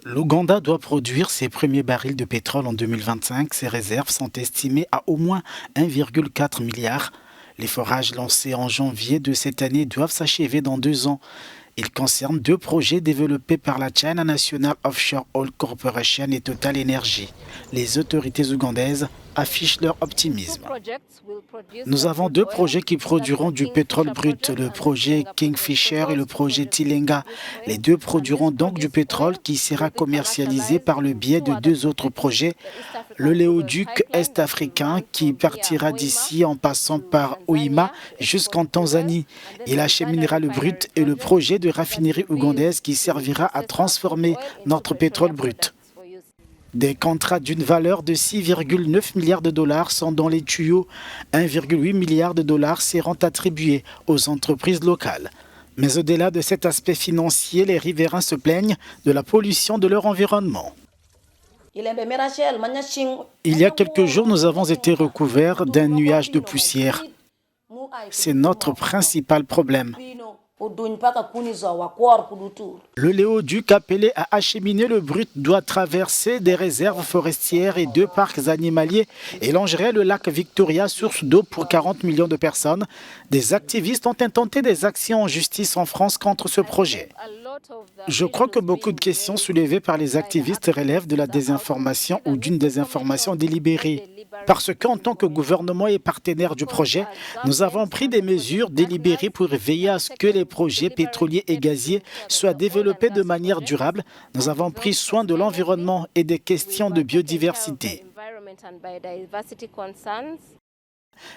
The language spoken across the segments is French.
L'Ouganda doit produire ses premiers barils de pétrole en 2025. Ses réserves sont estimées à au moins 1,4 milliard. Les forages lancés en janvier de cette année doivent s'achever dans 2 ans. Ils concernent 2 projets développés par la China National Offshore Oil Corporation et Total Energy. Les autorités ougandaises affichent leur optimisme. Nous avons 2 projets qui produiront du pétrole brut, le projet Kingfisher et le projet Tilenga. Les 2 produiront donc du pétrole qui sera commercialisé par le biais de 2 autres projets. Le Léoduc est-africain qui partira d'ici en passant par Hoima jusqu'en Tanzanie. Il acheminera le brut et le projet de raffinerie ougandaise qui servira à transformer notre pétrole brut. Des contrats d'une valeur de 6,9 milliards de dollars sont dans les tuyaux. 1,8 milliard de dollars seront attribués aux entreprises locales. Mais au-delà de cet aspect financier, les riverains se plaignent de la pollution de leur environnement. Il y a quelques jours, nous avons été recouverts d'un nuage de poussière. C'est notre principal problème. Le Léoduc appelé à acheminer le brut doit traverser des réserves forestières et 2 parcs animaliers et longerait le lac Victoria, source d'eau pour 40 millions de personnes. Des activistes ont intenté des actions en justice en France contre ce projet. Je crois que beaucoup de questions soulevées par les activistes relèvent de la désinformation ou d'une désinformation délibérée. Parce qu'en tant que gouvernement et partenaire du projet, nous avons pris des mesures délibérées pour veiller à ce que les projets pétroliers et gaziers soient développés de manière durable. Nous avons pris soin de l'environnement et des questions de biodiversité.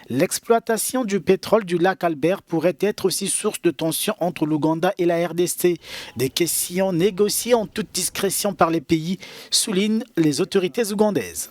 L'exploitation du pétrole du lac Albert pourrait être aussi source de tensions entre l'Ouganda et la RDC. Des questions négociées en toute discrétion par les pays, soulignent les autorités ougandaises.